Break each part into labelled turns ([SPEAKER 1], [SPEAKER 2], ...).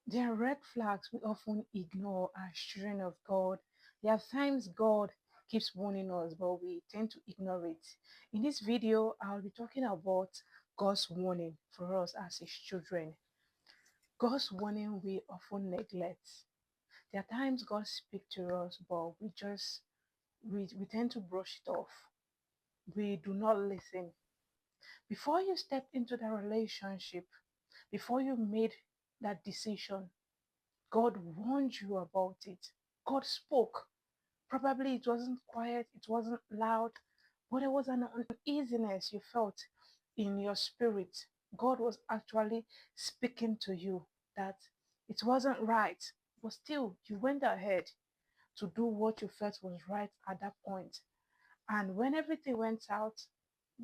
[SPEAKER 1] There are red flags we often ignore as children of God. There are times God keeps warning us, but we tend to ignore it. In this video, I'll be talking about God's warning for us as His children. God's warning we often neglect. There are times God speaks to us, but we tend to brush it off. We do not listen. Before you step into that relationship, before you made that decision, God warned you about it. God spoke. Probably it wasn't quiet, it wasn't loud, but there was an uneasiness you felt in your spirit. God was actually speaking to you that it wasn't right, but still you went ahead to do what you felt was right at that point. And when everything went out,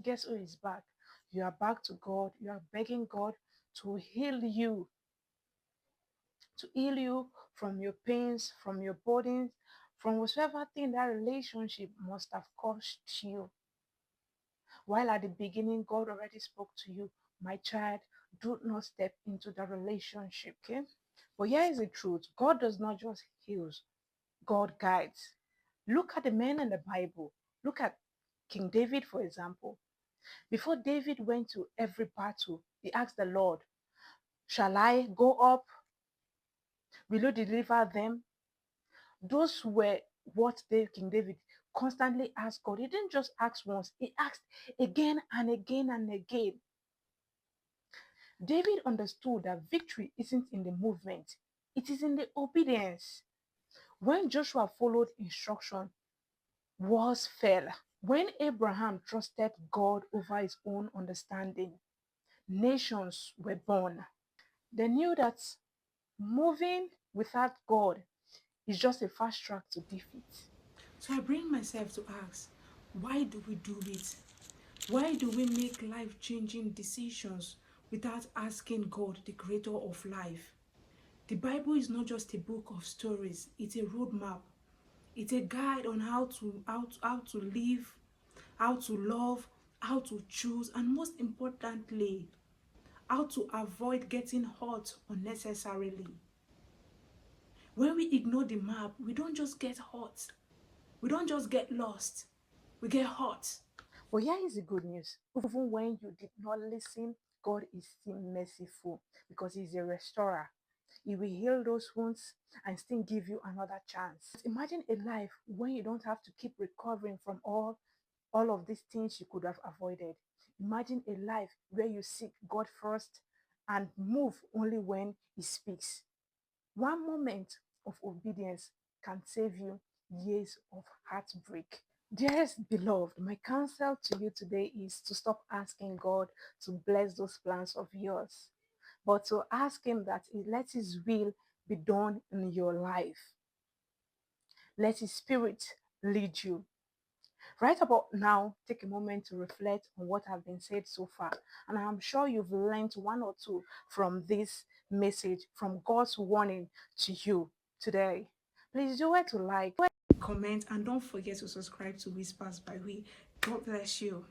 [SPEAKER 1] guess who is back? You are back to God. You are begging God to heal you from your pains, from your burdens, from whatever thing that relationship must have cost you. While at the beginning, God already spoke to you, my child, do not step into the relationship, okay? But here is the truth: God does not just heal, God guides. Look at the men in the Bible. Look at King David, for example. Before David went to every battle, he asked the Lord, shall I go up? Will you deliver them? Those were what King David constantly asked God. He didn't just ask once, he asked again and again and again. David understood that victory isn't in the movement, it is in the obedience. When Joshua followed instruction, walls fell. When Abraham trusted God over his own understanding, nations were born. They knew that moving without God is just a fast track to defeat. So I bring myself to ask, why do we do it? Why do we make life changing decisions without asking God, the creator of life? The Bible is not just a book of stories, it's a roadmap. It's a guide on how to live, how to love, how to choose, and most importantly, how to avoid getting hurt unnecessarily. When we ignore the map, we don't just get hurt, we don't just get lost, we get hurt. But here is the good news. Even when you did not listen, God is still merciful because He's a restorer. He will heal those wounds and still give you another chance. Imagine a life when you don't have to keep recovering from all of these things you could have avoided. Imagine a life where you seek God first and move only when He speaks. One moment of obedience can save you years of heartbreak. Dearest beloved, my counsel to you today is to stop asking God to bless those plans of yours, but to ask Him that He let His will be done in your life. Let His Spirit lead you. Right about now, take a moment to reflect on what have been said so far. And I'm sure you've learned one or two from this message, from God's warning to you today. Please do it to like, comment, and don't forget to subscribe to Whispers by We. God bless you.